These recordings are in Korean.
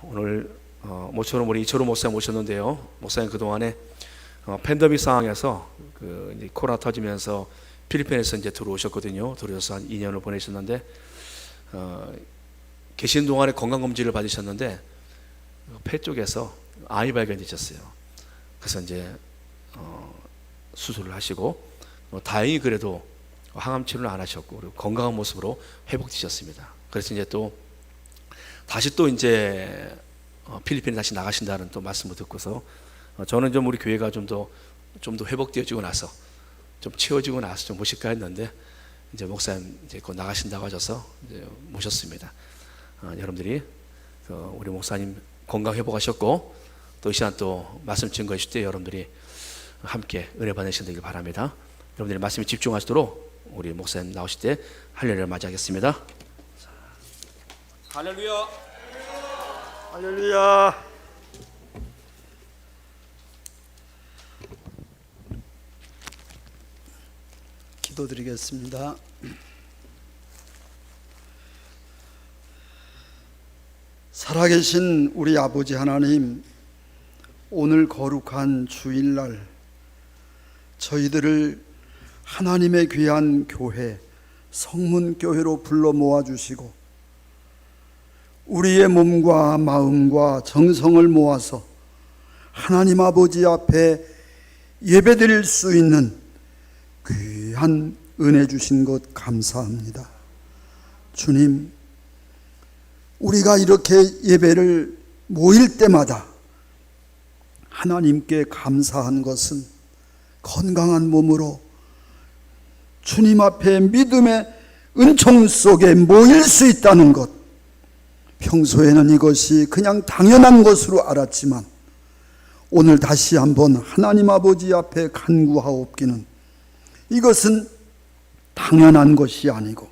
오늘 모처럼 우리 이철우 목사님 모셨는데요. 목사님 그동안에 팬데믹 상황에서 이제 코로나 터지면서 필리핀에서 이제 들어오셨거든요. 들어오셔서 한 2년을 보내셨는데 계신 동안에 건강검진을 받으셨는데 폐 쪽에서 암이 발견되셨어요. 그래서 이제 수술을 하시고 다행히 그래도 항암 치료는 안 하셨고 그리고 건강한 모습으로 회복되셨습니다. 그래서 이제 또 다시 또 이제 필리핀에 다시 나가신다는 또 말씀을 듣고서 저는 좀 우리 교회가 좀 더 회복되어지고 나서 좀 채워지고 나서 좀 모실까 했는데 이제 목사님 이제 곧 나가신다고 하셔서 이제 모셨습니다. 여러분들이 우리 목사님 건강 회복하셨고 또 이 시간 또 말씀 증거하실 때 여러분들이 함께 은혜 받으시길 바랍니다. 여러분들이 말씀에 집중하시도록 우리 목사님 나오실 때 할렐루야를 맞이하겠습니다. 할렐루야. 할렐루야. 기도드리겠습니다. 살아계신 우리 아버지 하나님, 오늘 거룩한 주일날 저희들을 하나님의 귀한 교회 성문교회로 불러 모아주시고 우리의 몸과 마음과 정성을 모아서 하나님 아버지 앞에 예배드릴 수 있는 귀한 은혜 주신 것 감사합니다. 주님, 우리가 이렇게 예배를 모일 때마다 하나님께 감사한 것은 건강한 몸으로 주님 앞에 믿음의 은총 속에 모일 수 있다는 것, 평소에는 이것이 그냥 당연한 것으로 알았지만 오늘 다시 한번 하나님 아버지 앞에 간구하옵기는 이것은 당연한 것이 아니고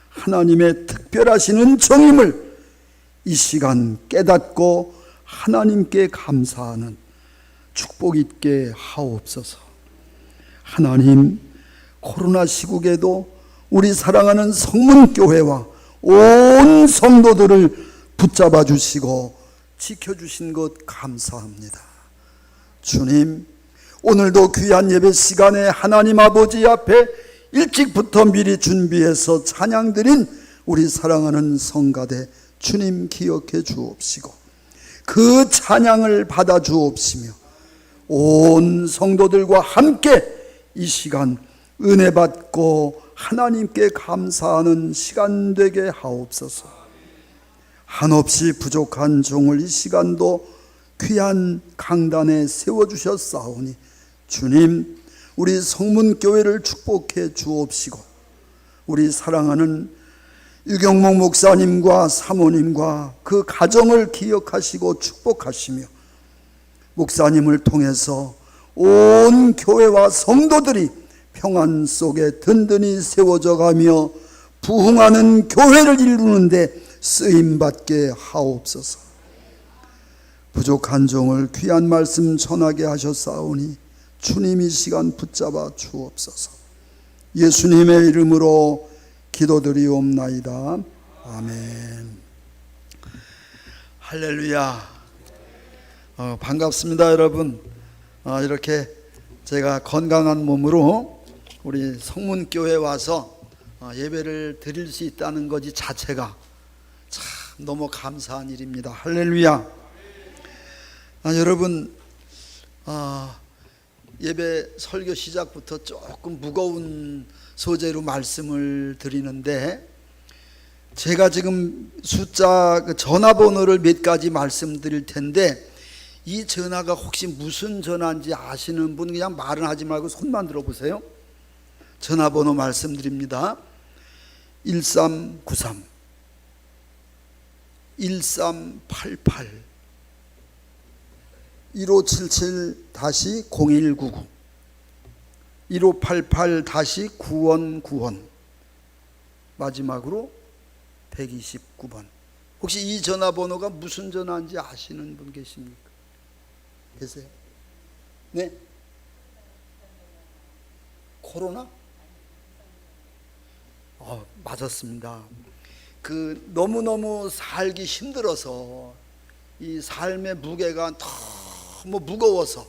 하나님의 특별하신 은총임을 이 시간 깨닫고 하나님께 감사하는 축복 있게 하옵소서. 하나님, 코로나 시국에도 우리 사랑하는 성문교회와 온 성도들을 붙잡아 주시고 지켜주신 것 감사합니다. 주님, 오늘도 귀한 예배 시간에 하나님 아버지 앞에 일찍부터 미리 준비해서 찬양드린 우리 사랑하는 성가대 주님 기억해 주옵시고 그 찬양을 받아 주옵시며 온 성도들과 함께 이 시간 은혜 받고 하나님께 감사하는 시간 되게 하옵소서. 한없이 부족한 종을 이 시간도 귀한 강단에 세워주셨사오니 주님, 우리 성문교회를 축복해 주옵시고 우리 사랑하는 유경목 목사님과 사모님과 그 가정을 기억하시고 축복하시며 목사님을 통해서 온 교회와 성도들이 평안 속에 든든히 세워져 가며 부흥하는 교회를 이루는데 쓰임받게 하옵소서. 부족한 종을 귀한 말씀 전하게 하셨사오니 주님 이 시간 붙잡아 주옵소서. 예수님의 이름으로 기도드리옵나이다. 아멘. 할렐루야. 반갑습니다, 여러분. 이렇게 제가 건강한 몸으로 우리 성문교회 와서 예배를 드릴 수 있다는 것이 자체가 참 너무 감사한 일입니다. 할렐루야. 여러분, 예배 설교 시작부터 조금 무거운 소재로 말씀을 드리는데 제가 지금 숫자 전화번호를 몇 가지 말씀드릴 텐데 이 전화가 혹시 무슨 전화인지 아시는 분 그냥 말은 하지 말고 손만 들어보세요. 전화번호 말씀드립니다. 1393 1388 1577-0199 1588-9191 마지막으로 129번. 혹시 이 전화번호가 무슨 전화인지 아시는 분 계십니까? 계세요? 네? 코로나? 맞았습니다. 너무너무 살기 힘들어서 이 삶의 무게가 너무 무거워서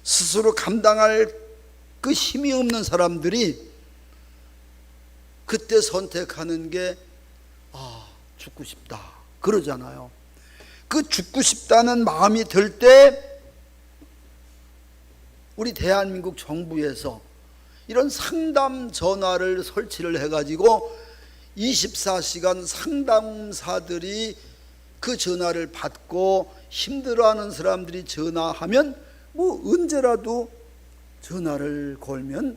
스스로 감당할 그 힘이 없는 사람들이 그때 선택하는 게 죽고 싶다 그러잖아요. 그 죽고 싶다는 마음이 들 때 우리 대한민국 정부에서 이런 상담 전화를 설치를 해가지고 24시간 상담사들이 그 전화를 받고 힘들어하는 사람들이 전화하면 언제라도 전화를 걸면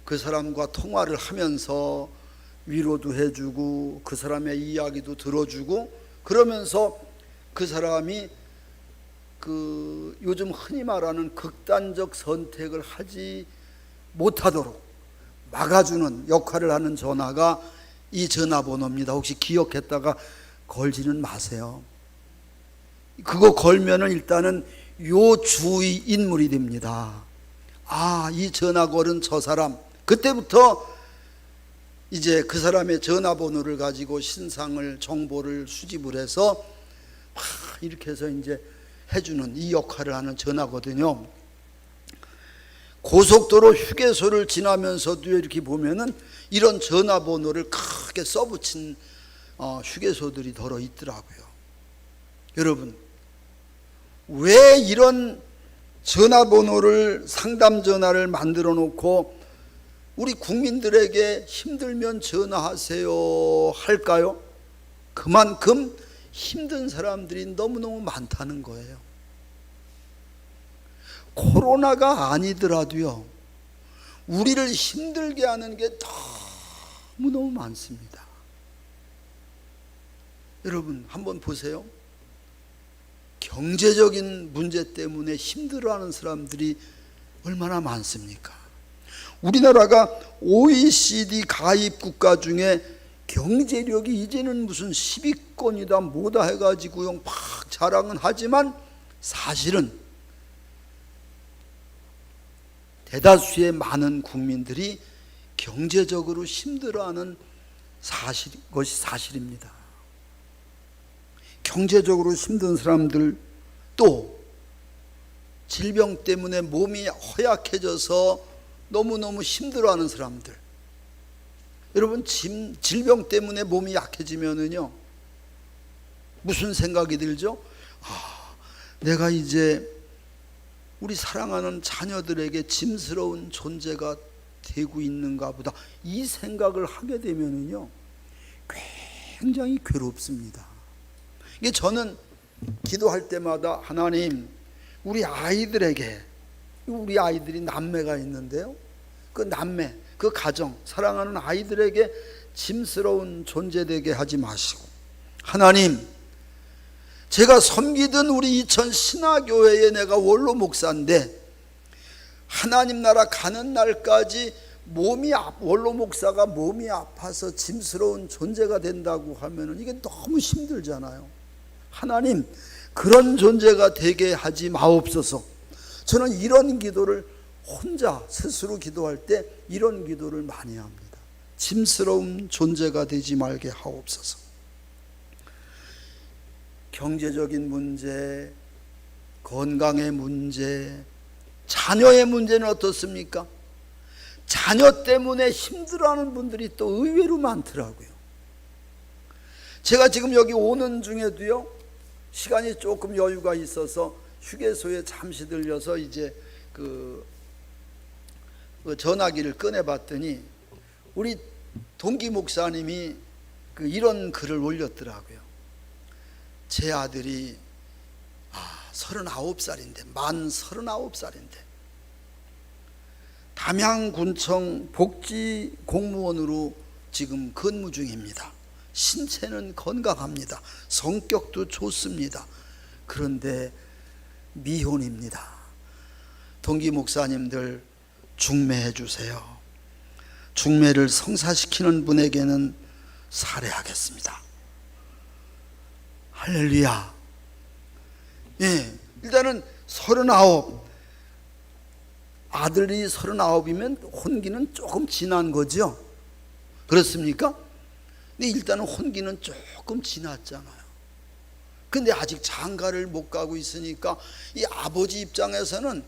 그 사람과 통화를 하면서 위로도 해주고 그 사람의 이야기도 들어주고 그러면서 그 사람이 그 요즘 흔히 말하는 극단적 선택을 하지 못하도록 막아주는 역할을 하는 전화가 이 전화번호입니다. 혹시 기억했다가 걸지는 마세요. 그거 걸면은 일단은 요 주의 인물이 됩니다. 이 전화 걸은 저 사람. 그때부터 이제 그 사람의 전화번호를 가지고 신상을 정보를 수집을 해서 이렇게 해서 이제 해주는 이 역할을 하는 전화거든요. 고속도로 휴게소를 지나면서도 이렇게 보면은 이런 전화번호를 크게 써붙인 휴게소들이 더러 있더라고요. 여러분, 왜 이런 전화번호를 상담 전화를 만들어 놓고 우리 국민들에게 힘들면 전화하세요 할까요? 그만큼 힘든 사람들이 너무너무 많다는 거예요. 코로나가 아니더라도요, 우리를 힘들게 하는 게 너무너무 많습니다. 여러분 한번 보세요. 경제적인 문제 때문에 힘들어하는 사람들이 얼마나 많습니까? 우리나라가 OECD 가입 국가 중에 경제력이 이제는 무슨 10위권이다 뭐다 해가지고요 막 자랑은 하지만 사실은 대다수의 많은 국민들이 경제적으로 힘들어하는 것이 사실입니다. 경제적으로 힘든 사람들, 또 질병 때문에 몸이 허약해져서 너무너무 힘들어하는 사람들. 여러분, 질병 때문에 몸이 약해지면은요 무슨 생각이 들죠? 내가 이제 우리 사랑하는 자녀들에게 짐스러운 존재가 되고 있는가 보다, 이 생각을 하게 되면은요 굉장히 괴롭습니다. 이게 저는 기도할 때마다 하나님, 우리 아이들에게, 우리 아이들이 남매가 있는데요, 그 남매, 그 가정, 사랑하는 아이들에게 짐스러운 존재 되게 하지 마시고, 하나님, 제가 섬기던 우리 이천 신화교회에 내가 원로 목사인데 하나님 나라 가는 날까지 원로 목사가 몸이 아파서 짐스러운 존재가 된다고 하면은 이게 너무 힘들잖아요. 하나님, 그런 존재가 되게 하지 마옵소서. 저는 이런 기도를 혼자 스스로 기도할 때 이런 기도를 많이 합니다. 짐스러운 존재가 되지 말게 하옵소서. 경제적인 문제, 건강의 문제, 자녀의 문제는 어떻습니까? 자녀 때문에 힘들어하는 분들이 또 의외로 많더라고요. 제가 지금 여기 오는 중에도요, 시간이 조금 여유가 있어서 휴게소에 잠시 들려서 이제 그 전화기를 꺼내봤더니 우리 동기 목사님이 이런 글을 올렸더라고요. 제 아들이 39살인데, 만 39살인데 담양군청 복지공무원으로 지금 근무 중입니다. 신체는 건강합니다. 성격도 좋습니다. 그런데 미혼입니다. 동기 목사님들 중매해 주세요. 중매를 성사시키는 분에게는 살해하겠습니다. 할렐루야. 예, 일단은 39, 아들이 39이면 혼기는 조금 지난 거죠. 그렇습니까? 근데 일단은 혼기는 조금 지났잖아요. 근데 아직 장가를 못 가고 있으니까 이 아버지 입장에서는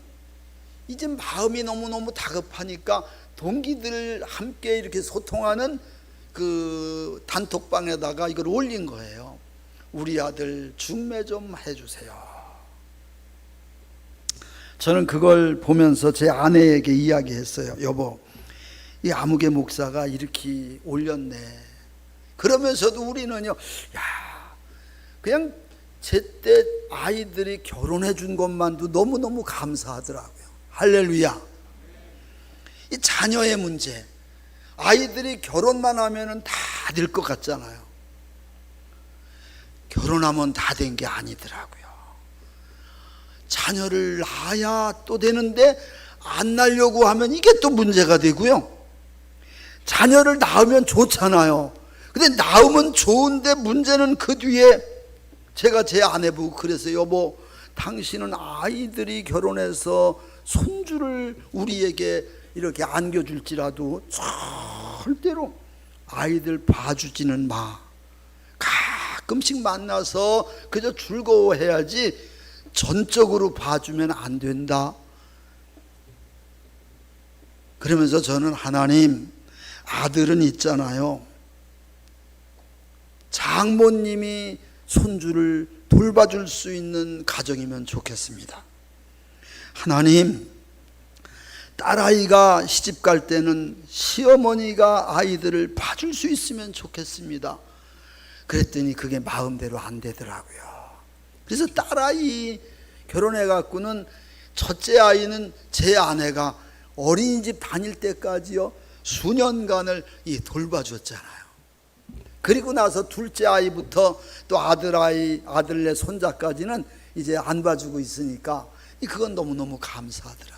이제 마음이 너무너무 다급하니까 동기들 함께 이렇게 소통하는 그 단톡방에다가 이걸 올린 거예요. 우리 아들 중매 좀 해주세요. 저는 그걸 보면서 제 아내에게 이야기했어요. 여보, 이 아무개 목사가 이렇게 올렸네. 그러면서도 우리는요, 야, 그냥 제때 아이들이 결혼해 준 것만도 너무너무 감사하더라고요. 할렐루야. 이 자녀의 문제, 아이들이 결혼만 하면 다 될 것 같잖아요. 결혼하면 다 된 게 아니더라고요. 자녀를 낳아야 또 되는데 안 낳으려고 하면 이게 또 문제가 되고요. 자녀를 낳으면 좋잖아요. 근데 낳으면 좋은데 문제는 그 뒤에, 제가 제 아내 보고 그래서 여보, 당신은 아이들이 결혼해서 손주를 우리에게 이렇게 안겨줄지라도 절대로 아이들 봐주지는 마. 가끔씩 만나서 그저 즐거워해야지 전적으로 봐주면 안 된다. 그러면서 저는 하나님, 아들은 있잖아요, 장모님이 손주를 돌봐줄 수 있는 가정이면 좋겠습니다. 하나님, 딸아이가 시집갈 때는 시어머니가 아이들을 봐줄 수 있으면 좋겠습니다. 그랬더니 그게 마음대로 안 되더라고요. 그래서 딸아이 결혼해 갖고는 첫째 아이는 제 아내가 어린이집 다닐 때까지요 수년간을 돌봐줬잖아요. 그리고 나서 둘째 아이부터 또 아들아이, 아들네 손자까지는 이제 안 봐주고 있으니까 그건 너무너무 감사하더라고요.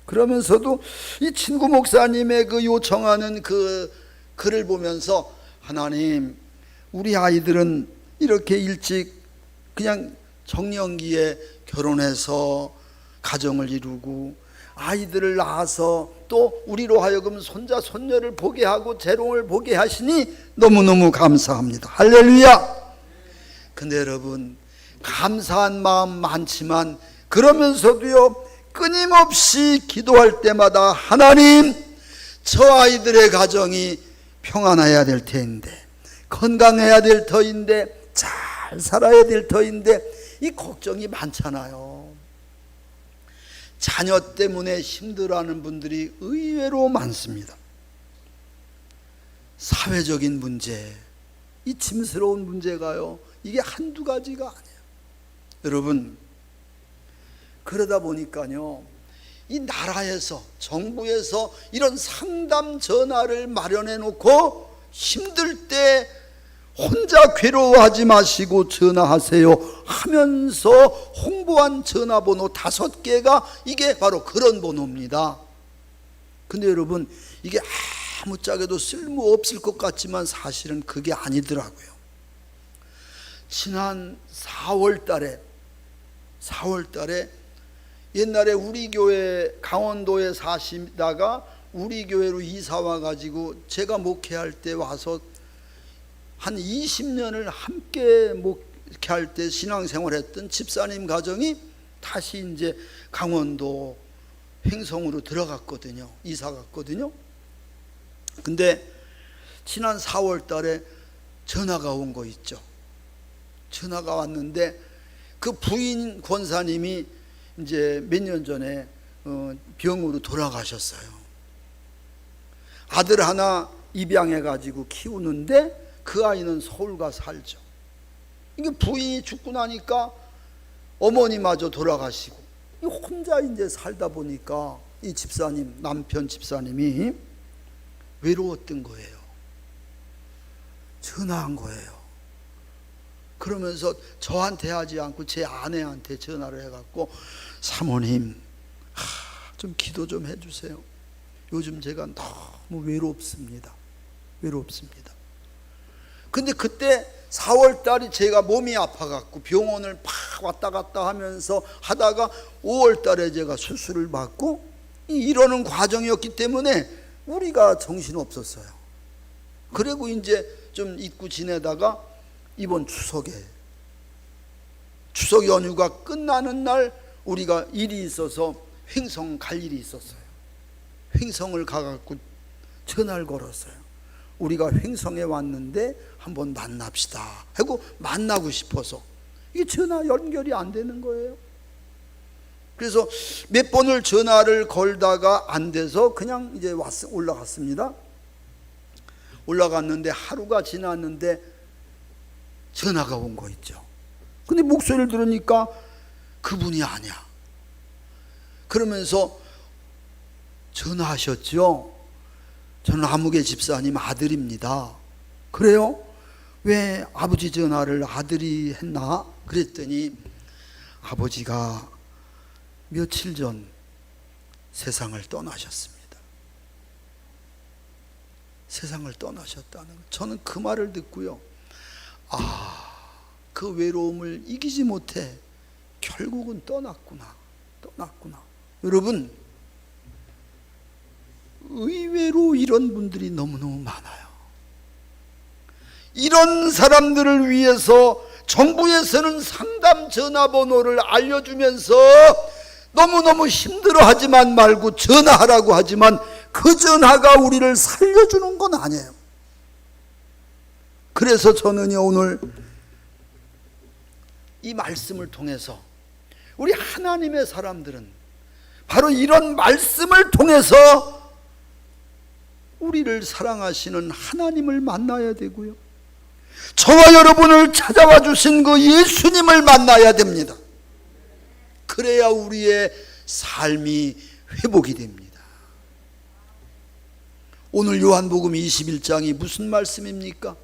그러면서도 이 친구 목사님의 그 요청하는 그 글을 보면서 하나님, 우리 아이들은 이렇게 일찍 그냥 정년기에 결혼해서 가정을 이루고 아이들을 낳아서 또 우리로 하여금 손자 손녀를 보게 하고 재롱을 보게 하시니 너무너무 감사합니다. 할렐루야. 근데 여러분, 감사한 마음 많지만 그러면서도요 끊임없이 기도할 때마다 하나님, 저 아이들의 가정이 평안해야 될 텐데, 건강해야 될 터인데, 잘 살아야 될 터인데 이 걱정이 많잖아요. 자녀 때문에 힘들어하는 분들이 의외로 많습니다. 사회적인 문제, 이 짐스러운 문제가요, 이게 한두 가지가 아니에요. 여러분, 그러다 보니까요, 이 나라에서, 정부에서 이런 상담 전화를 마련해 놓고 힘들 때 혼자 괴로워하지 마시고 전화하세요 하면서 홍보한 전화번호 5개가 이게 바로 그런 번호입니다. 근데 여러분, 이게 아무짝에도 쓸모없을 것 같지만 사실은 그게 아니더라고요. 지난 4월 달에 옛날에 우리 교회 강원도에 사시다가 우리 교회로 이사 와가지고 제가 목회할 때 와서 한 20년을 함께 목회할 때 신앙생활했던 집사님 가정이 다시 이제 강원도 횡성으로 들어갔거든요. 이사 갔거든요. 근데 지난 4월 달에 전화가 온 거 있죠. 전화가 왔는데 그 부인 권사님이 이제 몇 년 전에 병으로 돌아가셨어요. 아들 하나 입양해 가지고 키우는데 그 아이는 서울 가 살죠. 이게 부인이 죽고 나니까 어머니마저 돌아가시고 혼자 이제 살다 보니까 이 집사님, 남편 집사님이 외로웠던 거예요. 전화한 거예요. 그러면서 저한테 하지 않고 제 아내한테 전화를 해갖고, 사모님, 좀 기도 좀 해주세요. 요즘 제가 너무 외롭습니다. 근데 그때 4월 달이 제가 몸이 아파갖고 병원을 팍 왔다 갔다 하면서 하다가 5월 달에 제가 수술을 받고 이러는 과정이었기 때문에 우리가 정신없었어요. 그리고 이제 좀 잊고 지내다가 이번 추석에 추석 연휴가 끝나는 날 우리가 일이 있어서 횡성 갈 일이 있었어요. 횡성을 가갖고 전화를 걸었어요. 우리가 횡성에 왔는데 한번 만납시다 하고 만나고 싶어서 이게 전화 연결이 안 되는 거예요. 그래서 몇 번을 전화를 걸다가 안 돼서 그냥 이제 올라갔습니다. 올라갔는데 하루가 지났는데 전화가 온 거 있죠. 근데 목소리를 들으니까 그분이 아니야. 그러면서 전화하셨죠? 저는 아무개 집사님 아들입니다. 그래요? 왜 아버지 전화를 아들이 했나? 그랬더니 아버지가 며칠 전 세상을 떠나셨습니다. 세상을 떠나셨다는 거. 저는 그 말을 듣고요, 그 외로움을 이기지 못해 결국은 떠났구나. 여러분, 의외로 이런 분들이 너무너무 많아요. 이런 사람들을 위해서 정부에서는 상담 전화번호를 알려주면서 너무너무 힘들어하지만 말고 전화하라고 하지만 그 전화가 우리를 살려주는 건 아니에요. 그래서 저는요, 오늘 이 말씀을 통해서 우리 하나님의 사람들은 바로 이런 말씀을 통해서 우리를 사랑하시는 하나님을 만나야 되고요, 저와 여러분을 찾아와 주신 그 예수님을 만나야 됩니다. 그래야 우리의 삶이 회복이 됩니다. 오늘 요한복음 21장이 무슨 말씀입니까?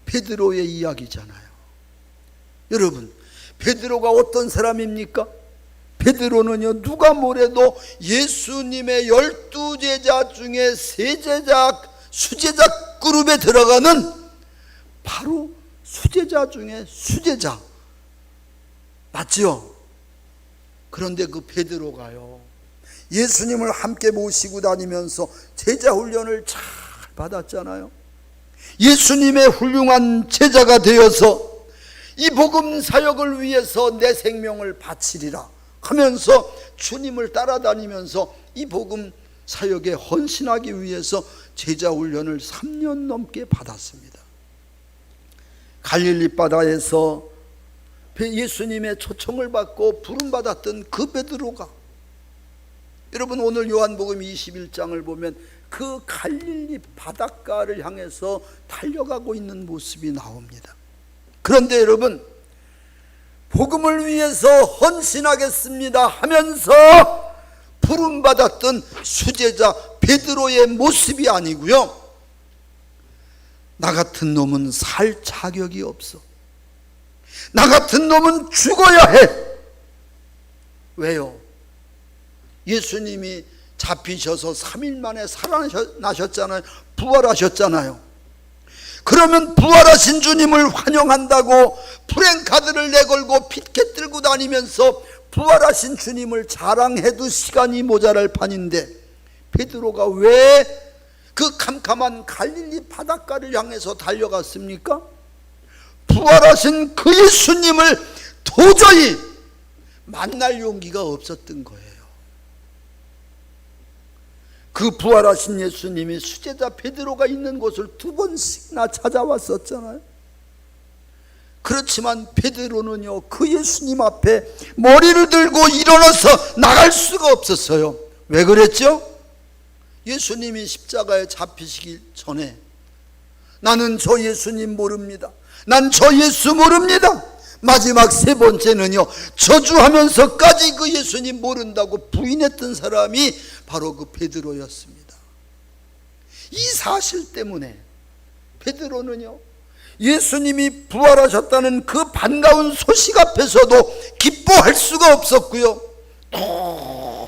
베드로의 이야기잖아요. 여러분, 베드로가 어떤 사람입니까? 베드로는요, 누가 뭐래도 예수님의 12제자 중에 수제자 그룹에 들어가는 바로 수제자 중에 수제자 맞지요? 그런데 그 베드로가요, 예수님을 함께 모시고 다니면서 제자 훈련을 잘 받았잖아요. 예수님의 훌륭한 제자가 되어서 이 복음 사역을 위해서 내 생명을 바치리라 하면서 주님을 따라다니면서 이 복음 사역에 헌신하기 위해서 제자 훈련을 3년 넘게 받았습니다. 갈릴리 바다에서 예수님의 초청을 받고 부름받았던 그 베드로가, 여러분 오늘 요한복음 21장을 보면 그 갈릴리 바닷가를 향해서 달려가고 있는 모습이 나옵니다. 그런데 여러분, 복음을 위해서 헌신하겠습니다 하면서 부름받았던 수제자 베드로의 모습이 아니고요, 나 같은 놈은 살 자격이 없어, 나 같은 놈은 죽어야 해. 왜요? 예수님이 잡히셔서 3일 만에 살아나셨잖아요. 부활하셨잖아요. 그러면 부활하신 주님을 환영한다고 프랭카드를 내걸고 피켓 들고 다니면서 부활하신 주님을 자랑해도 시간이 모자랄 판인데, 베드로가 왜 그 캄캄한 갈릴리 바닷가를 향해서 달려갔습니까? 부활하신 그 예수님을 도저히 만날 용기가 없었던 거예요. 그 부활하신 예수님이 수제자 베드로가 있는 곳을 2번씩이나 찾아왔었잖아요. 그렇지만 베드로는요, 그 예수님 앞에 머리를 들고 일어나서 나갈 수가 없었어요. 왜 그랬죠? 예수님이 십자가에 잡히시기 전에 나는 저 예수님 모릅니다, 난 저 예수 모릅니다, 마지막 3번째는요 저주하면서까지 그 예수님 모른다고 부인했던 사람이 바로 그 베드로였습니다. 이 사실 때문에 베드로는요, 예수님이 부활하셨다는 그 반가운 소식 앞에서도 기뻐할 수가 없었고요,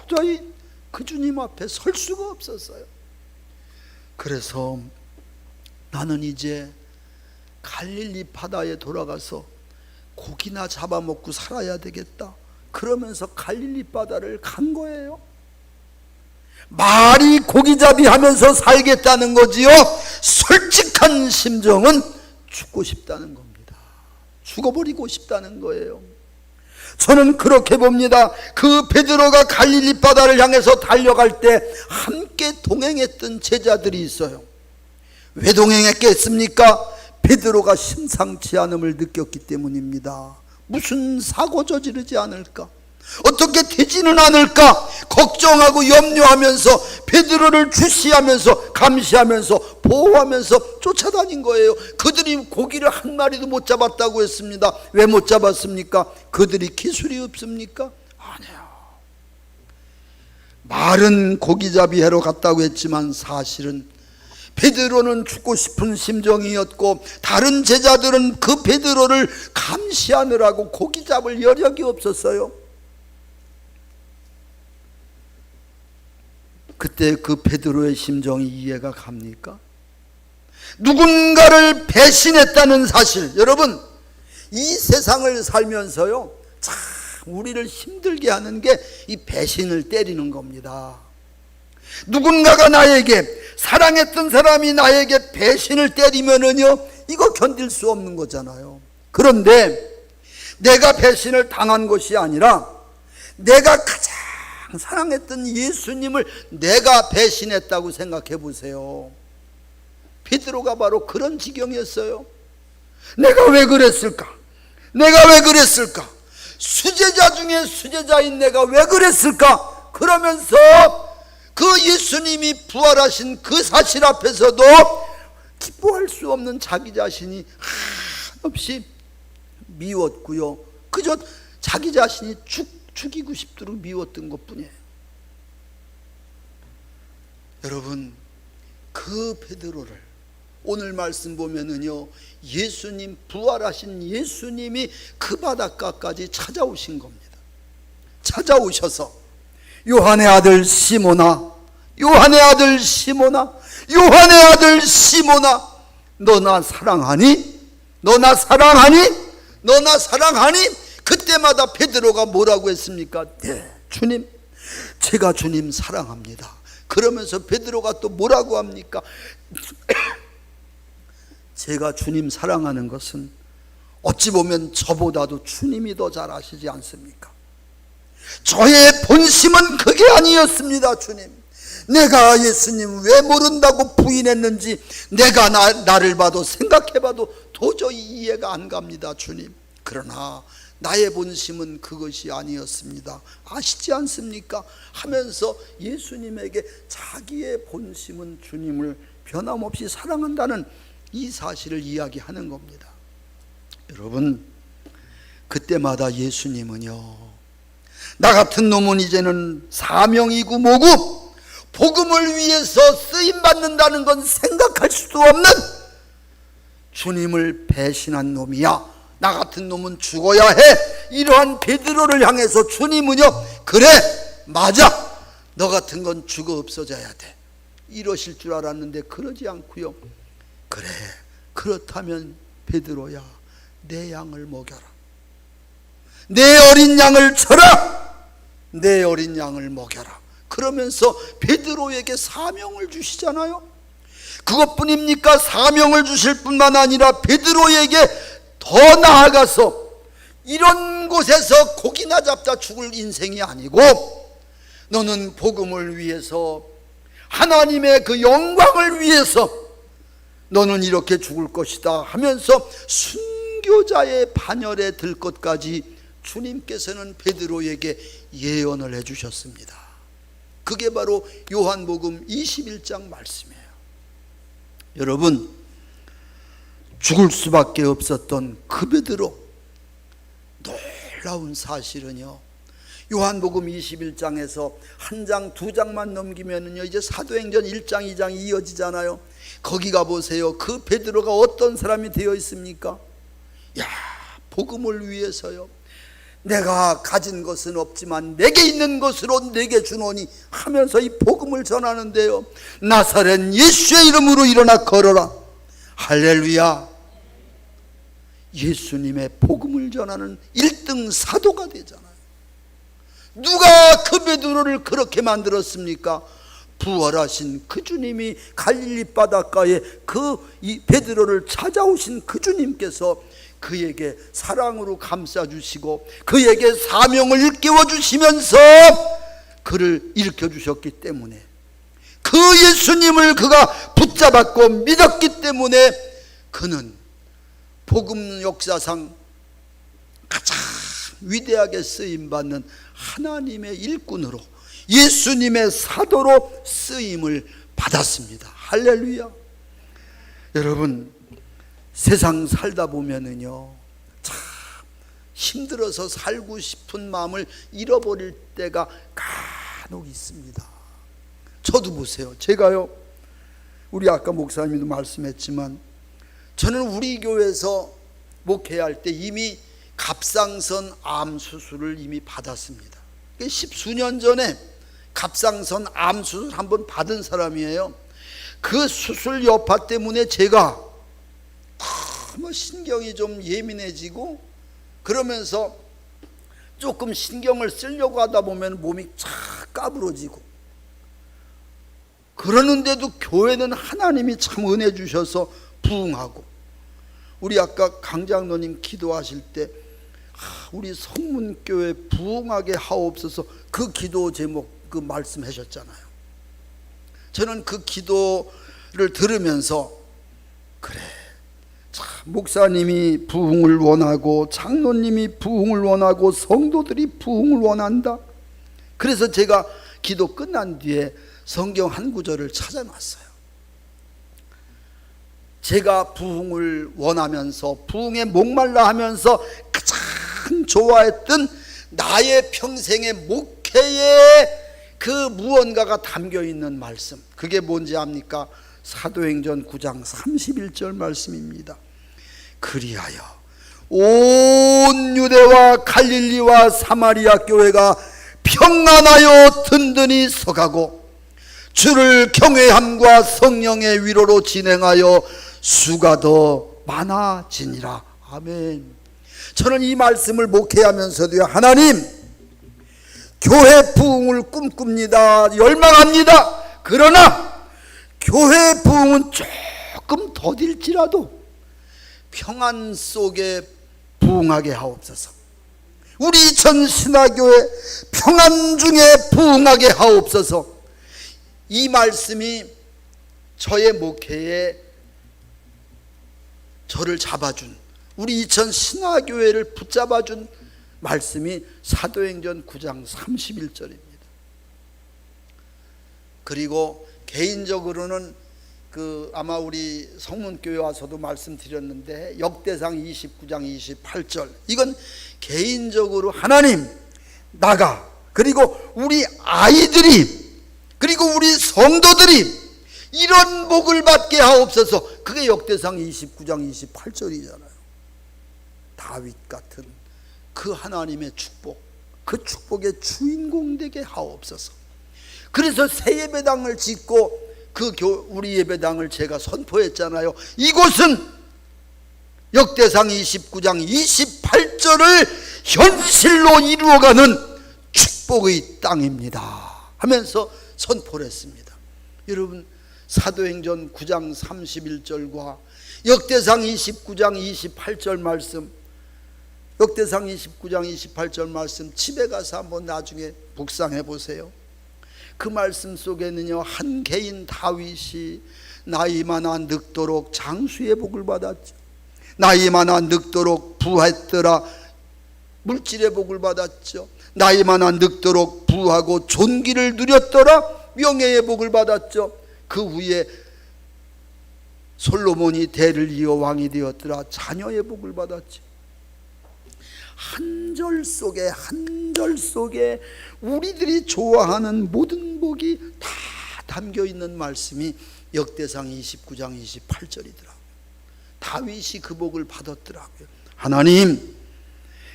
도저히 그 주님 앞에 설 수가 없었어요. 그래서 나는 이제 갈릴리 바다에 돌아가서 고기나 잡아먹고 살아야 되겠다, 그러면서 갈릴리 바다를 간 거예요. 말이 고기잡이 하면서 살겠다는 거지요, 솔직한 심정은 죽고 싶다는 겁니다. 죽어버리고 싶다는 거예요. 저는 그렇게 봅니다. 그 베드로가 갈릴리 바다를 향해서 달려갈 때 함께 동행했던 제자들이 있어요. 왜 동행했겠습니까? 베드로가 심상치 않음을 느꼈기 때문입니다. 무슨 사고 저지르지 않을까? 어떻게 되지는 않을까? 걱정하고 염려하면서 베드로를 주시하면서 감시하면서 보호하면서 쫓아다닌 거예요. 그들이 고기를 한 마리도 못 잡았다고 했습니다. 왜 못 잡았습니까? 그들이 기술이 없습니까? 아니요. 말은 고기잡이 하러 갔다고 했지만 사실은 베드로는 죽고 싶은 심정이었고 다른 제자들은 그 베드로를 감시하느라고 고기 잡을 여력이 없었어요. 그때 그 베드로의 심정이 이해가 갑니까? 누군가를 배신했다는 사실, 여러분 이 세상을 살면서요 참 우리를 힘들게 하는 게 이 배신을 때리는 겁니다. 누군가가 나에게, 사랑했던 사람이 나에게 배신을 때리면은요 이거 견딜 수 없는 거잖아요. 그런데 내가 배신을 당한 것이 아니라 내가 가장 사랑했던 예수님을 내가 배신했다고 생각해 보세요. 베드로가 바로 그런 지경이었어요. 내가 왜 그랬을까? 내가 왜 그랬을까? 수제자 중에 수제자인 내가 왜 그랬을까? 그러면서 그 예수님이 부활하신 그 사실 앞에서도 기뻐할 수 없는 자기 자신이 한없이 미웠고요. 그저 자기 자신이 죽이고 싶도록 미웠던 것뿐이에요. 여러분, 그 베드로를 오늘 말씀 보면은요 예수님, 부활하신 예수님이 그 바닷가까지 찾아오신 겁니다. 찾아오셔서 요한의 아들 시몬아, 요한의 아들 시몬아, 요한의 아들 시몬아, 너 나 사랑하니? 너 나 사랑하니? 너 나 사랑하니? 그때마다 베드로가 뭐라고 했습니까? 네, 주님, 제가 주님 사랑합니다. 그러면서 베드로가 또 뭐라고 합니까? 제가 주님 사랑하는 것은 어찌 보면 저보다도 주님이 더 잘 아시지 않습니까? 저의 본심은 그게 아니었습니다. 주님, 내가 예수님 왜 모른다고 부인했는지 내가 나를 봐도 생각해봐도 도저히 이해가 안 갑니다. 주님, 그러나 나의 본심은 그것이 아니었습니다. 아시지 않습니까? 하면서 예수님에게 자기의 본심은 주님을 변함없이 사랑한다는 이 사실을 이야기하는 겁니다. 여러분, 그때마다 예수님은요 나 같은 놈은 이제는 사명이고 뭐고 복음을 위해서 쓰임받는다는 건 생각할 수도 없는 주님을 배신한 놈이야, 나 같은 놈은 죽어야 해, 이러한 베드로를 향해서 주님은요 그래 맞아, 너 같은 건 죽어 없어져야 돼, 이러실 줄 알았는데 그러지 않고요, 그래 그렇다면 베드로야 내 양을 먹여라, 내 어린 양을 쳐라, 내 어린 양을 먹여라. 그러면서 베드로에게 사명을 주시잖아요. 그것뿐입니까? 사명을 주실 뿐만 아니라 베드로에게 더 나아가서 이런 곳에서 고기나 잡다 죽을 인생이 아니고 너는 복음을 위해서, 하나님의 그 영광을 위해서 너는 이렇게 죽을 것이다 하면서 순교자의 반열에 들 것까지 주님께서는 베드로에게 예언을 해주셨습니다. 그게 바로 요한복음 21장 말씀이에요. 여러분, 죽을 수밖에 없었던 그 베드로, 놀라운 사실은요 요한복음 21장에서 한 장, 두 장만 넘기면은요 이제 사도행전 1장, 2장이 이어지잖아요. 거기 가보세요. 그 베드로가 어떤 사람이 되어 있습니까? 야, 복음을 위해서요, 내가 가진 것은 없지만 내게 있는 것으로 내게 주노니 하면서 이 복음을 전하는데요, 나사렛 예수의 이름으로 일어나 걸어라, 할렐루야. 예수님의 복음을 전하는 1등 사도가 되잖아요. 누가 그 베드로를 그렇게 만들었습니까? 부활하신 그 주님이 갈릴리 바닷가에 그 이 베드로를 찾아오신 그 주님께서 그에게 사랑으로 감싸주시고 그에게 사명을 일깨워 주시면서 그를 일으켜 주셨기 때문에, 그 예수님을 그가 붙잡았고 믿었기 때문에 그는 복음 역사상 가장 위대하게 쓰임받는 하나님의 일꾼으로, 예수님의 사도로 쓰임을 받았습니다. 할렐루야. 여러분, 세상 살다 보면은요, 참 힘들어서 살고 싶은 마음을 잃어버릴 때가 간혹 있습니다. 저도 보세요. 제가요, 우리 아까 목사님도 말씀했지만, 저는 우리 교회에서 목회할 때 이미 갑상선 암 수술을 이미 받았습니다. 10수년 전에 갑상선 암 수술 한번 받은 사람이에요. 그 수술 여파 때문에 제가 너무 신경이 좀 예민해지고, 그러면서 조금 신경을 쓰려고 하다 보면 몸이 착 까부러지고, 그러는데도 교회는 하나님이 참 은혜 주셔서 부흥하고, 우리 아까 강장로님 기도하실 때 우리 성문교회 부흥하게 하옵소서, 그 기도 제목 그 말씀하셨잖아요. 저는 그 기도를 들으면서, 그래, 참 목사님이 부흥을 원하고 장로님이 부흥을 원하고 성도들이 부흥을 원한다. 그래서 제가 기도 끝난 뒤에 성경 한 구절을 찾아놨어요. 제가 부흥을 원하면서 부흥에 목말라 하면서 가장 좋아했던 나의 평생의 목회의 그 무언가가 담겨있는 말씀, 그게 뭔지 압니까? 사도행전 9장 31절 말씀입니다. 그리하여 온 유대와 갈릴리와 사마리아 교회가 평안하여 든든히 서가고 주를 경외함과 성령의 위로로 진행하여 수가 더 많아지니라. 아멘. 저는 이 말씀을 목회하면서도요, 하나님, 교회 부흥을 꿈꿉니다. 열망합니다. 그러나 교회 부흥은 조금 더딜지라도 평안 속에 부흥하게 하옵소서. 우리 이천 신화교회 평안 중에 부흥하게 하옵소서. 이 말씀이 저의 목회에 저를 잡아준, 우리 이천 신화교회를 붙잡아준 말씀이 사도행전 9장 31절입니다. 그리고 개인적으로는 아마 우리 성문교회 와서도 말씀드렸는데 역대상 29장 28절, 이건 개인적으로 하나님, 나가, 그리고 우리 아이들이, 그리고 우리 성도들이 이런 복을 받게 하옵소서. 그게 역대상 29장 28절이잖아요. 다윗 같은 그 하나님의 축복, 그 축복의 주인공 되게 하옵소서. 그래서 새 예배당을 짓고 우리 예배당을 제가 선포했잖아요. 이곳은 역대상 29장 28절을 현실로 이루어가는 축복의 땅입니다 하면서 선포를 했습니다. 여러분, 사도행전 9장 31절과 역대상 29장 28절 말씀, 역대상 29장 28절 말씀 집에 가서 한번 나중에 묵상해 보세요. 그 말씀 속에는요, 한 개인 다윗이 나이 많아 늙도록 장수의 복을 받았죠. 나이 많아 늙도록 부했더라 물질의 복을 받았죠. 나이 많아 늙도록 부하고 존귀를 누렸더라 명예의 복을 받았죠. 그 후에 솔로몬이 대를 이어 왕이 되었더라 자녀의 복을 받았죠. 한 절 속에 한 절 속에 우리들이 좋아하는 모든 복이 다 담겨 있는 말씀이 역대상 29장 28절이더라고요. 다윗이 그 복을 받았더라고요. 하나님,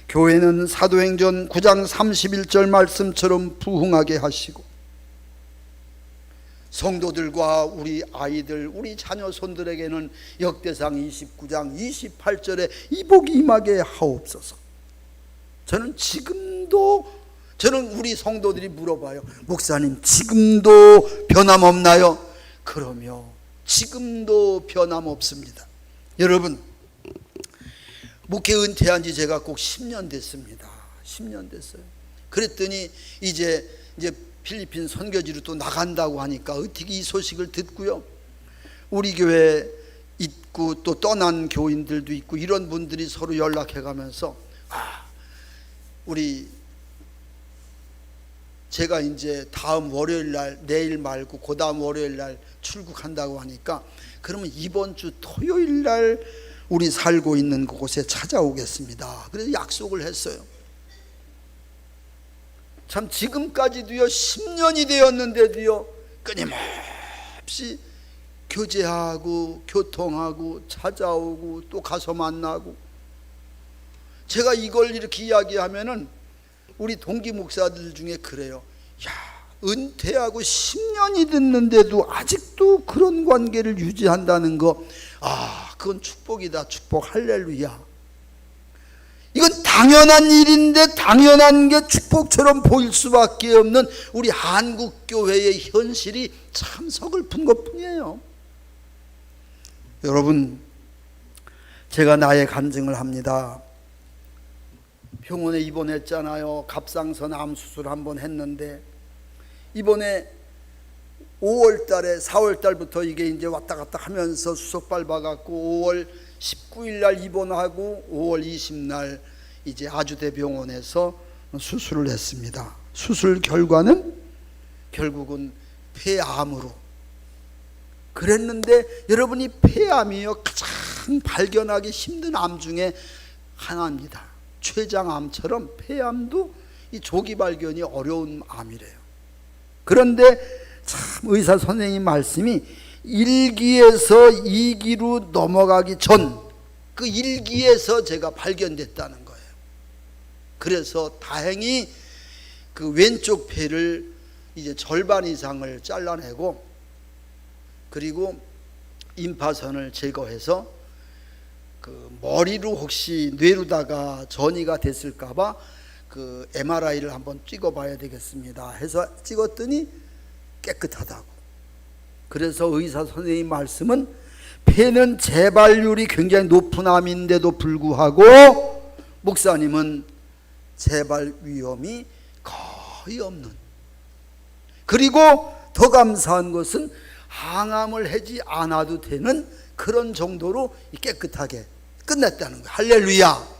교회는 사도행전 9장 31절 말씀처럼 부흥하게 하시고 성도들과 우리 아이들, 우리 자녀손들에게는 역대상 29장 28절에 이 복이 임하게 하옵소서. 저는 우리 성도들이 물어봐요. 목사님, 지금도 변함없나요? 그러며 지금도 변함없습니다. 여러분, 목회 은퇴한 지 제가 꼭 10년 됐습니다. 10년 됐어요. 그랬더니 이제 필리핀 선교지로 또 나간다고 하니까 어떻게 이 소식을 듣고요, 우리 교회 있고 또 떠난 교인들도 있고 이런 분들이 서로 연락해 가면서 제가 이제 다음 월요일 날, 내일 말고 그 다음 월요일 날 출국한다고 하니까 그러면 이번 주 토요일 날 우리 살고 있는 그곳에 찾아오겠습니다. 그래서 약속을 했어요. 참 지금까지도요 10년이 되었는데도요 끊임없이 교제하고 교통하고 찾아오고 또 가서 만나고, 제가 이걸 이렇게 이야기하면은 우리 동기 목사들 중에 그래요. 야, 은퇴하고 10년이 됐는데도 아직도 그런 관계를 유지한다는 거, 그건 축복이다. 축복. 할렐루야. 이건 당연한 일인데 당연한 게 축복처럼 보일 수밖에 없는 우리 한국교회의 현실이 참 서글픈 것뿐이에요. 여러분, 제가 나의 간증을 합니다. 병원에 입원했잖아요. 갑상선 암 수술 한번 했는데, 이번에 5월 달에 4월 달부터 이게 이제 왔다 갔다 하면서 수속 밟아갖고 5월 19일 날 입원하고 5월 20날 이제 아주대병원에서 수술을 했습니다. 수술 결과는 결국은 폐암으로. 그랬는데 여러분이 폐암이요 가장 발견하기 힘든 암 중에 하나입니다. 췌장암처럼 폐암도 이 조기 발견이 어려운 암이래요. 그런데 참 의사 선생님 말씀이 1기에서 2기로 넘어가기 전 그 1기에서 제가 발견됐다는 거예요. 그래서 다행히 그 왼쪽 폐를 이제 절반 이상을 잘라내고, 그리고 임파선을 제거해서 그 머리로 혹시 뇌로다가 전이가 됐을까봐 그 MRI를 한번 찍어봐야 되겠습니다 해서 찍었더니 깨끗하다고. 그래서 의사 선생님 말씀은 폐는 재발률이 굉장히 높은 암인데도 불구하고 목사님은 재발 위험이 거의 없는, 그리고 더 감사한 것은 항암을 하지 않아도 되는 그런 정도로 깨끗하게 끝냈다는 거예요. 할렐루야.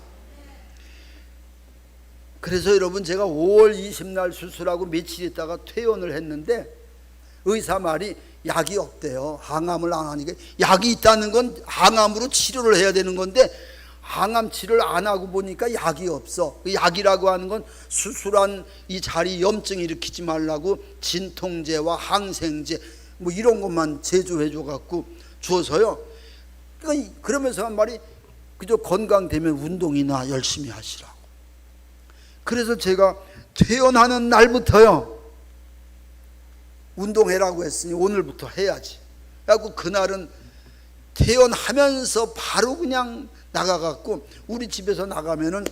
그래서 여러분, 제가 5월 20날 수술하고 며칠 있다가 퇴원을 했는데 의사 말이 약이 없대요. 항암을 안 하니까. 약이 있다는 건 항암으로 치료를 해야 되는 건데 항암 치료를 안 하고 보니까 약이 없어. 그 약이라고 하는 건 수술한 이 자리 염증 일으키지 말라고 진통제와 항생제 뭐 이런 것만 제조해 줘 갖고 주어서요. 그러면서 한 말이 그저 건강되면 운동이나 열심히 하시라고. 그래서 제가 퇴원하는 날부터요 운동해라고 했으니 오늘부터 해야지. 그래갖고 그날은 퇴원하면서 바로 그냥 나가갖고, 우리 집에서 나가면은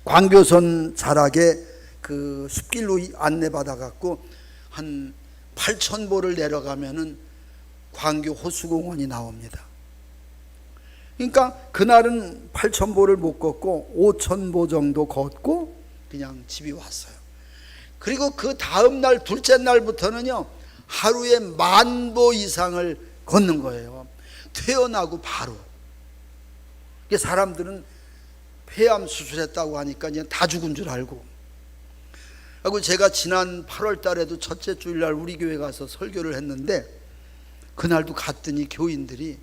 광교선 자락에 그 숲길로 안내받아갖고 한 8,000보를 내려가면은 광교 호수공원이 나옵니다. 그러니까 그날은 8,000보를 못 걷고 5,000보 정도 걷고 그냥 집이 왔어요. 그리고 그 다음 날 둘째 날부터는요 하루에 10,000보 이상을 걷는 거예요. 퇴원하고 바로. 사람들은 폐암 수술했다고 하니까 그냥 다 죽은 줄 알고. 그리고 제가 지난 8월 달에도 첫째 주일날 우리 교회 가서 설교를 했는데, 그날도 갔더니 교인들이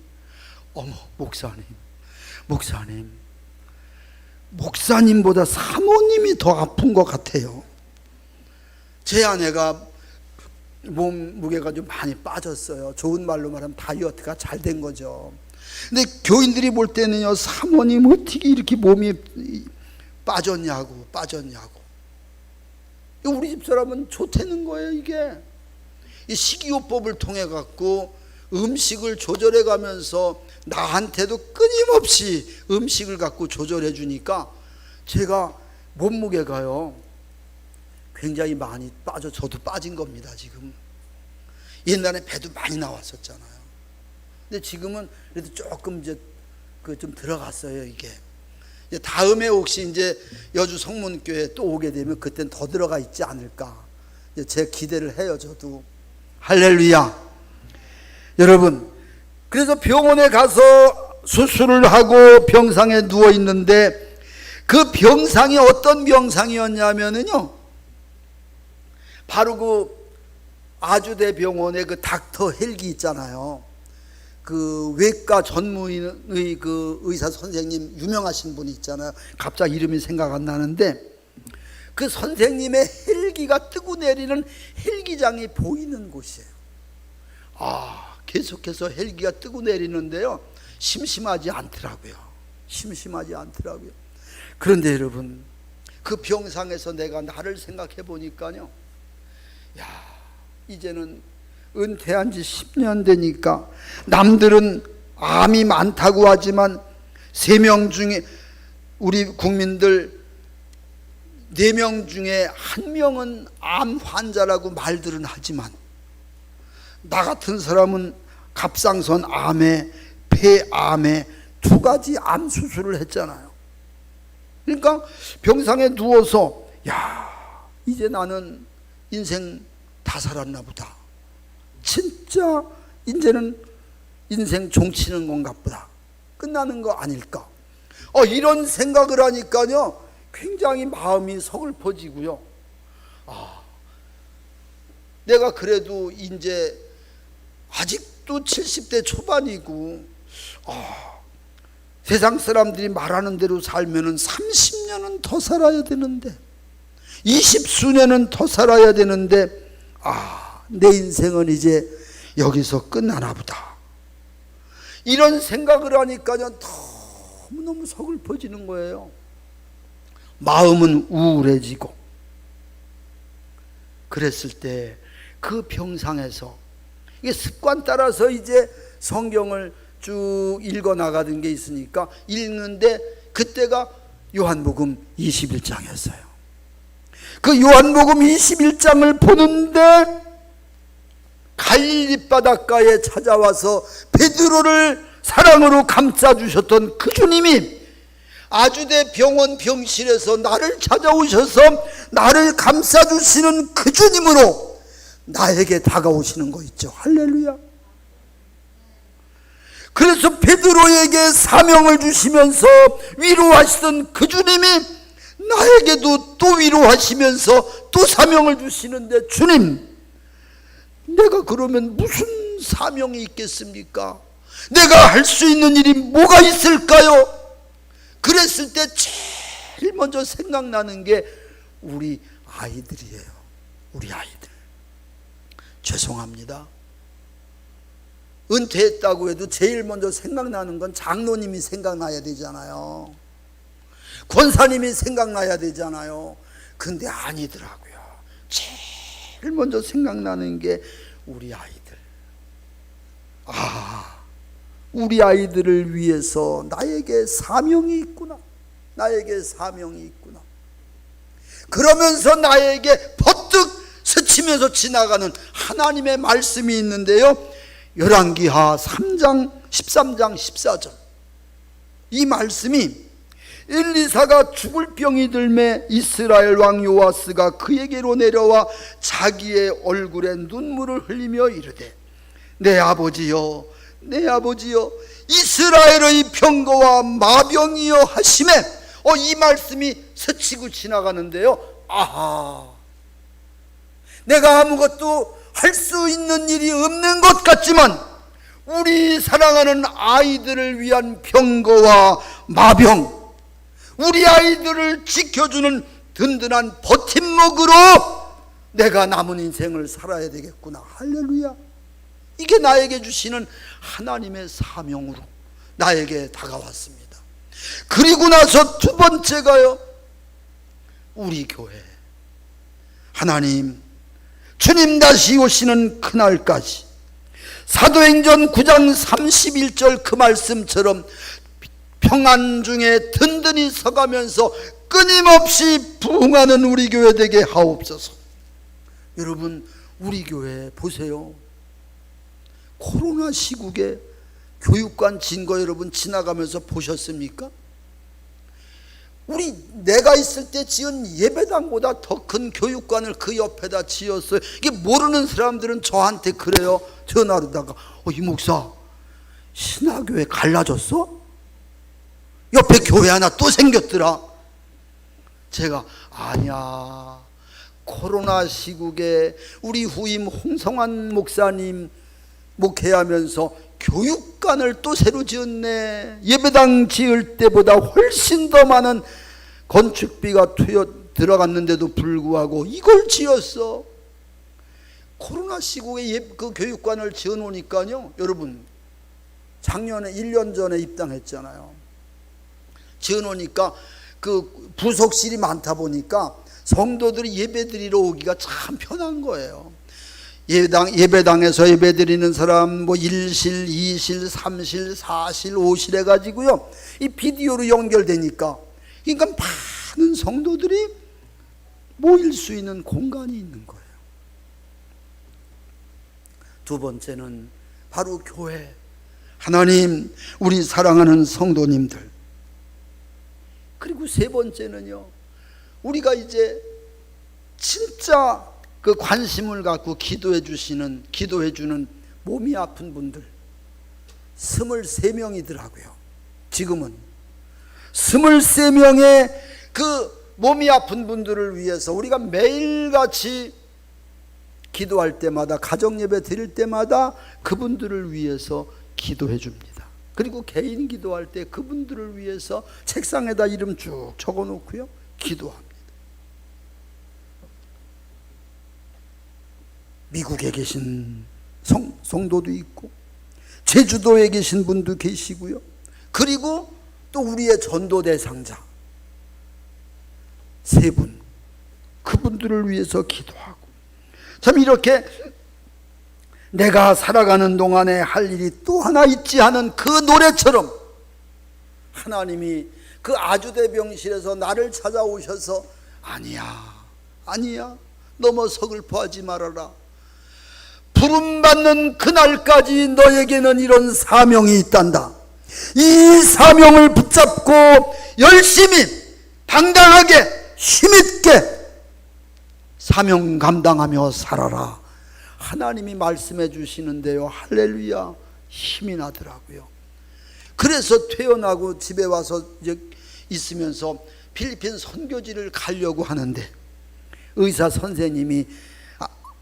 어머 목사님보다 사모님이 더 아픈 것 같아요. 제 아내가 몸무게가 좀 많이 빠졌어요. 좋은 말로 말하면 다이어트가 잘 된 거죠. 근데 교인들이 볼 때는요, 사모님 어떻게 이렇게 몸이 빠졌냐고. 우리 집 사람은 좋다는 거예요. 이게 이 식이요법을 통해 갖고 음식을 조절해 가면서 나한테도 끊임없이 음식을 갖고 조절해 주니까 제가 몸무게가요 굉장히 많이 빠져. 저도 빠진 겁니다. 지금 옛날에 배도 많이 나왔었잖아요. 근데 지금은 그래도 조금 이제 그 좀 들어갔어요. 이게 이제 다음에 혹시 이제 여주 성문교회 또 오게 되면 그땐 더 들어가 있지 않을까, 이제 제 기대를 해요. 저도. 할렐루야. 여러분, 그래서 병원에 가서 수술을 하고 병상에 누워 있는데, 그 병상이 어떤 병상이었냐면은요, 바로 그 아주대 병원의 그 닥터 헬기 있잖아요. 그 외과 전문의 그 의사 선생님, 유명하신 분이 있잖아요. 갑자기 이름이 생각 안 나는데, 그 선생님의 헬기가 뜨고 내리는 헬기장이 보이는 곳이에요. 계속해서 헬기가 뜨고 내리는데요, 심심하지 않더라고요. 심심하지 않더라고요. 그런데 여러분, 그 병상에서 내가 나를 생각해 보니까요, 이제는 은퇴한 지 10년 되니까, 남들은 암이 많다고 하지만 3명 중에, 우리 국민들 4명 중에 1명은 암 환자라고 말들은 하지만, 나 같은 사람은 갑상선 암에 폐암에 2가지 암 수술을 했잖아요. 그러니까 병상에 누워서 이제 나는 인생 다 살았나 보다, 진짜 이제는 인생 종치는 건가 보다, 끝나는 거 아닐까, 이런 생각을 하니까요 굉장히 마음이 서글퍼지고요. 내가 그래도 이제 아직도 70대 초반이고, 세상 사람들이 말하는 대로 살면은 30년은 더 살아야 되는데, 20수년은 더 살아야 되는데, 내 인생은 이제 여기서 끝나나 보다, 이런 생각을 하니까요 너무너무 서글퍼지는 거예요. 마음은 우울해지고. 그랬을 때 그 병상에서, 이게 습관 따라서 이제 성경을 쭉 읽어 나가던 게 있으니까 읽는데, 그때가 요한복음 21장이었어요. 그 요한복음 21장을 보는데, 갈릴리 바닷가에 찾아와서 베드로를 사랑으로 감싸주셨던 그 주님이 아주대 병원 병실에서 나를 찾아오셔서 나를 감싸주시는 그 주님으로 나에게 다가오시는 거 있죠. 할렐루야. 그래서 베드로에게 사명을 주시면서 위로하시던 그 주님이 나에게도 또 위로하시면서 또 사명을 주시는데, 주님, 내가 그러면 무슨 사명이 있겠습니까? 내가 할 수 있는 일이 뭐가 있을까요? 그랬을 때 제일 먼저 생각나는 게 우리 아이들이에요. 우리 아이들. 죄송합니다. 은퇴했다고 해도 제일 먼저 생각나는 건 장로님이 생각나야 되잖아요. 권사님이 생각나야 되잖아요. 근데 아니더라고요. 제일 먼저 생각나는 게 우리 아이들. 우리 아이들을 위해서 나에게 사명이 있구나. 나에게 사명이 있구나. 그러면서 나에게 버뜩 스치면서 지나가는 하나님의 말씀이 있는데요, 열왕기하 3장 13장 14절. 이 말씀이, 엘리사가 죽을 병이 들매 이스라엘 왕 요아스가 그에게로 내려와 자기의 얼굴에 눈물을 흘리며 이르되, 내 아버지여, 내 아버지여, 이스라엘의 병거와 마병이여 하시매, 이 말씀이 스치고 지나가는데요, 내가 아무것도 할 수 있는 일이 없는 것 같지만 우리 사랑하는 아이들을 위한 병거와 마병, 우리 아이들을 지켜주는 든든한 버팀목으로 내가 남은 인생을 살아야 되겠구나. 할렐루야. 이게 나에게 주시는 하나님의 사명으로 나에게 다가왔습니다. 그리고 나서 2번째가요, 우리 교회. 하나님, 주님 다시 오시는 그날까지 사도행전 9장 31절 그 말씀처럼 평안 중에 든든히 서가면서 끊임없이 부흥하는 우리 교회 되게 하옵소서. 여러분, 우리 교회 보세요. 코로나 시국에 교육관 진거 여러분 지나가면서 보셨습니까? 내가 있을 때 지은 예배당보다 더 큰 교육관을 그 옆에다 지었어요. 이게 모르는 사람들은 저한테 그래요. 전화로다가 이 목사 신화교회 갈라졌어? 옆에 교회 하나 또 생겼더라. 제가 아니야, 코로나 시국에 우리 후임 홍성환 목사님 목회하면서 교육관을 또 새로 지었네. 예배당 지을 때보다 훨씬 더 많은 건축비가 들어갔는데도 불구하고 이걸 지었어. 코로나 시국에 그 교육관을 지어 놓으니까요, 여러분, 작년에 1년 전에 입당했잖아요. 지어 놓으니까 그 부속실이 많다 보니까 성도들이 예배드리러 오기가 참 편한 거예요. 예배당에서 예배드리는 사람 1실, 2실, 3실, 4실, 5실 해가지고요, 이 비디오로 연결되니까, 그러니까 많은 성도들이 모일 수 있는 공간이 있는 거예요. 두 번째는 바로 교회. 하나님, 우리 사랑하는 성도님들. 그리고 세 번째는요, 우리가 이제 진짜 그 관심을 갖고 기도해 주는 몸이 아픈 분들 23명이더라고요. 지금은 23명의 그 몸이 아픈 분들을 위해서 우리가 매일같이 기도할 때마다, 가정예배 드릴 때마다 그분들을 위해서 기도해 줍니다. 그리고 개인 기도할 때 그분들을 위해서 책상에다 이름 쭉 적어 놓고요, 기도합니다. 미국에 계신 성도도 있고, 제주도에 계신 분도 계시고요, 그리고 또 우리의 전도 대상자 3분, 그분들을 위해서 기도하고, 참 이렇게 내가 살아가는 동안에 할 일이 또 하나 있지 하는 그 노래처럼 하나님이 그 아주대병실에서 나를 찾아오셔서 아니야 너무 서글퍼하지 말아라. 부름받는 그날까지 너에게는 이런 사명이 있단다. 이 사명을 붙잡고 열심히 당당하게 힘있게 사명 감당하며 살아라. 하나님이 말씀해 주시는데요, 할렐루야, 힘이 나더라고요. 그래서 퇴원하고 집에 와서 이제 있으면서 필리핀 선교지를 가려고 하는데 의사 선생님이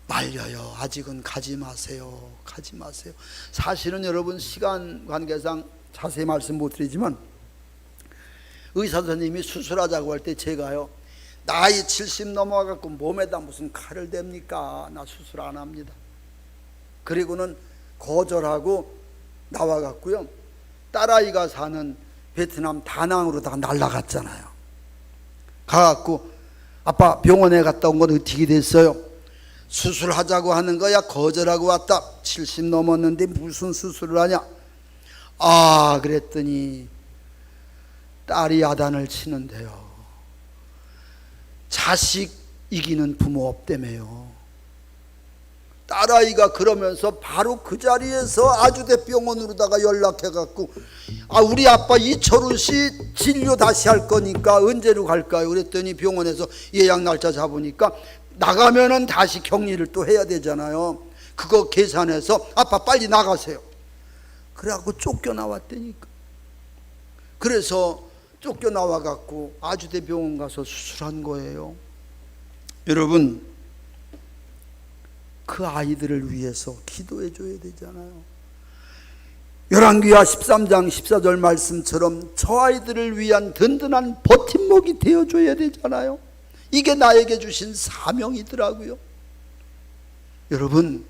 말려요. 아직은 가지 마세요. 사실은 여러분, 시간 관계상 자세히 말씀 못 드리지만 의사 선생님이 수술하자고 할 때 제가요, 나이 70 넘어가고 몸에다 무슨 칼을 댑니까? 나 수술 안 합니다. 그리고는 거절하고 나와갔고요, 딸아이가 사는 베트남 다낭으로 다 날아갔잖아요. 가갖고 아빠 병원에 갔다 온 건 어떻게 됐어요? 수술하자고 하는 거야. 거절하고 왔다. 70 넘었는데 무슨 수술을 하냐? 그랬더니 딸이 야단을 치는데요, 자식 이기는 부모 없다며요. 딸아이가 그러면서 바로 그 자리에서 아주대병원으로다가 연락해갖고 우리 아빠 이철우 씨 진료 다시 할 거니까 언제로 갈까요? 그랬더니 병원에서 예약 날짜 잡으니까 나가면은 다시 격리를 또 해야 되잖아요. 그거 계산해서 아빠 빨리 나가세요. 그래갖고 쫓겨나왔다니까. 그래서 쫓겨나와갖고 아주대병원 가서 수술한 거예요. 여러분, 그 아이들을 위해서 기도해 줘야 되잖아요. 열왕기하 13장 14절 말씀처럼 저 아이들을 위한 든든한 버팀목이 되어줘야 되잖아요. 이게 나에게 주신 사명이더라고요. 여러분,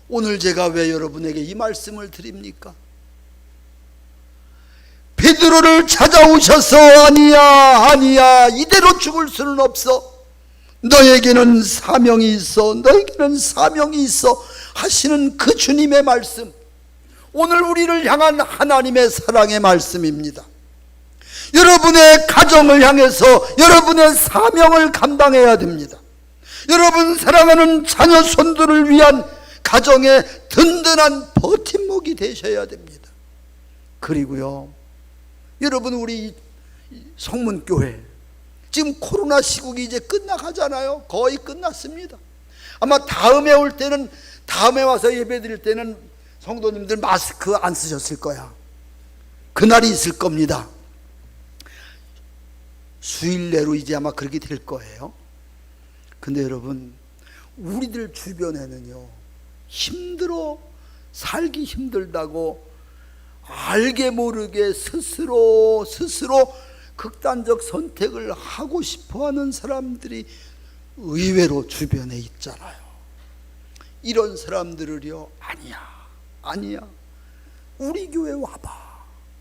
오늘 제가 왜 여러분에게 이 말씀을 드립니까? 베드로를 찾아오셔서 아니야 이대로 죽을 수는 없어, 너에게는 사명이 있어 하시는 그 주님의 말씀, 오늘 우리를 향한 하나님의 사랑의 말씀입니다. 여러분의 가정을 향해서 여러분의 사명을 감당해야 됩니다. 여러분 사랑하는 자녀 손들을 위한 가정의 든든한 버팀목이 되셔야 됩니다. 그리고요, 여러분, 우리 성문교회 지금 코로나 시국이 이제 끝나가잖아요. 거의 끝났습니다. 아마 다음에 올 때는, 다음에 와서 예배 드릴 때는 성도님들 마스크 안 쓰셨을 거야. 그날이 있을 겁니다. 수일 내로 이제 아마 그렇게 될 거예요. 근데 여러분, 우리들 주변에는요, 힘들어, 살기 힘들다고 알게 모르게 스스로 극단적 선택을 하고 싶어하는 사람들이 의외로 주변에 있잖아요. 이런 사람들을요, 아니야, 우리 교회 와봐.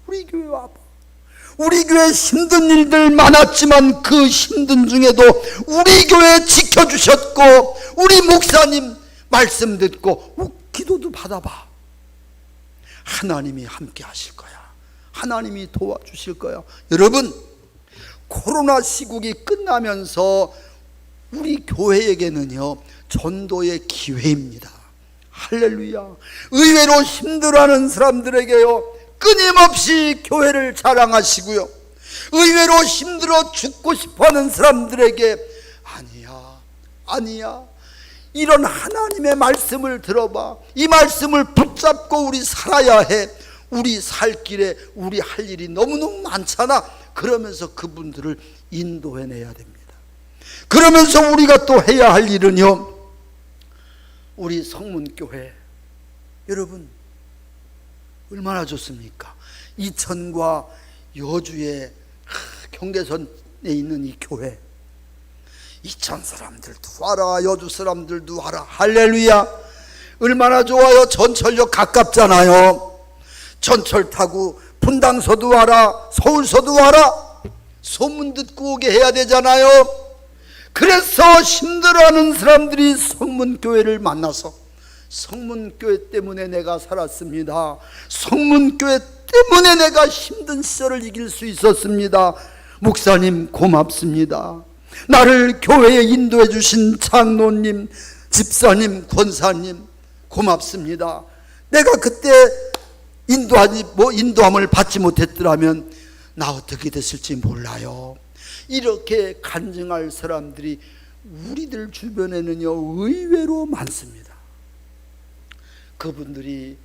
우리 교회 힘든 일들 많았지만 그 힘든 중에도 우리 교회 지켜주셨고, 우리 목사님 말씀 듣고 기도도 받아봐. 하나님이 함께 하실 거야. 하나님이 도와주실 거야. 여러분, 코로나 시국이 끝나면서 우리 교회에게는요, 전도의 기회입니다. 할렐루야. 의외로 힘들어하는 사람들에게요, 끊임없이 교회를 자랑하시고요, 의외로 힘들어 죽고 싶어하는 사람들에게 아니야, 이런 하나님의 말씀을 들어봐. 이 말씀을 붙잡고 우리 살아야 해. 우리 살 길에 우리 할 일이 너무너무 많잖아. 그러면서 그분들을 인도해내야 됩니다. 그러면서 우리가 또 해야 할 일은요, 우리 성문교회, 여러분 얼마나 좋습니까? 이천과 여주의 경계선에 있는 이 교회, 이천 사람들도 와라, 여주 사람들도 와라. 할렐루야. 얼마나 좋아요. 전철역 가깝잖아요. 전철 타고 분당서도 와라, 서울서도 와라. 소문 듣고 오게 해야 되잖아요. 그래서 힘들어하는 사람들이 성문교회를 만나서, 성문교회 때문에 내가 살았습니다. 성문교회 때문에 내가 힘든 시절을 이길 수 있었습니다. 목사님 고맙습니다. 나를 교회에 인도해 주신 장로님, 집사님, 권사님 고맙습니다. 내가 그때 인도함을 받지 못했더라면 나 어떻게 됐을지 몰라요. 이렇게 간증할 사람들이 우리들 주변에는요, 의외로 많습니다. 그분들이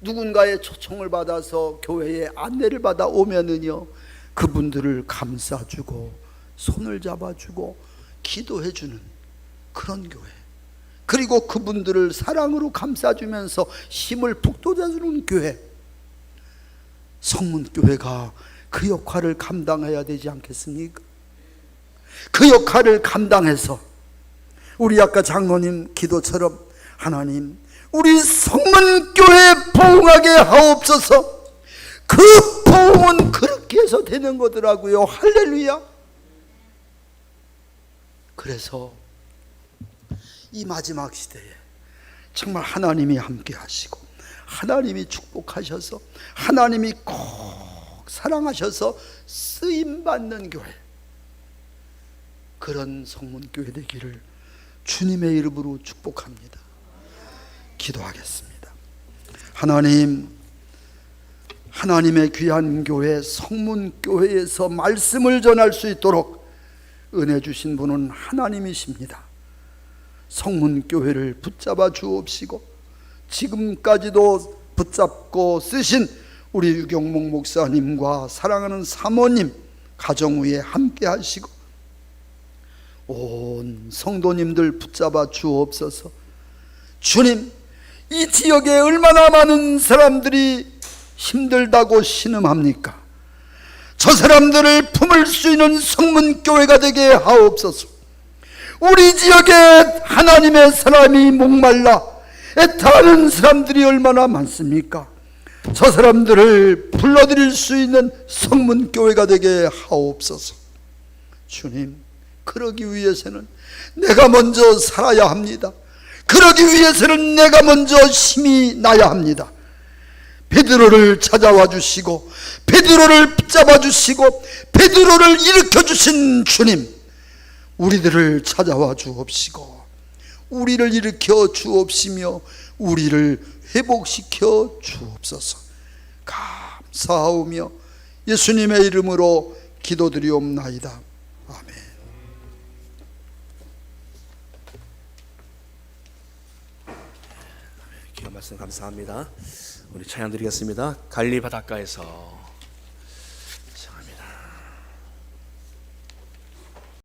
누군가의 초청을 받아서 교회에 안내를 받아 오면은요, 그분들을 감싸주고 손을 잡아주고 기도해주는 그런 교회, 그리고 그분들을 사랑으로 감싸주면서 힘을 북돋아주는 교회, 성문교회가 그 역할을 감당해야 되지 않겠습니까? 그 역할을 감당해서 우리 아까 장로님 기도처럼, 하나님 우리 성문교회 부흥하게 하옵소서. 그 부흥은 그렇게 해서 되는 거더라고요. 할렐루야. 그래서 이 마지막 시대에 정말 하나님이 함께 하시고, 하나님이 축복하셔서, 하나님이 꼭 사랑하셔서 쓰임받는 교회, 그런 성문교회 되기를 주님의 이름으로 축복합니다. 기도하겠습니다. 하나님, 하나님의 귀한 교회 성문교회에서 말씀을 전할 수 있도록 은혜 주신 분은 하나님이십니다. 성문교회를 붙잡아 주옵시고, 지금까지도 붙잡고 쓰신 우리 유경목 목사님과 사랑하는 사모님 가정 위에 함께 하시고, 온 성도님들 붙잡아 주옵소서. 주님, 이 지역에 얼마나 많은 사람들이 힘들다고 신음합니까? 저 사람들을 품을 수 있는 성문교회가 되게 하옵소서. 우리 지역에 하나님의 사람이 목말라 애타는 사람들이 얼마나 많습니까? 저 사람들을 불러들일 수 있는 성문교회가 되게 하옵소서. 주님, 그러기 위해서는 내가 먼저 살아야 합니다. 그러기 위해서는 내가 먼저 힘이 나야 합니다. 베드로를 찾아와 주시고, 베드로를 붙잡아 주시고, 베드로를 일으켜 주신 주님, 우리들을 찾아와 주옵시고, 우리를 일으켜 주옵시며 우리를 회복시켜 주옵소서. 감사하오며 예수님의 이름으로 기도드리옵나이다. 아멘. 귀한 말씀 감사합니다. 우리 찬양 드리겠습니다. 갈리 바닷가에서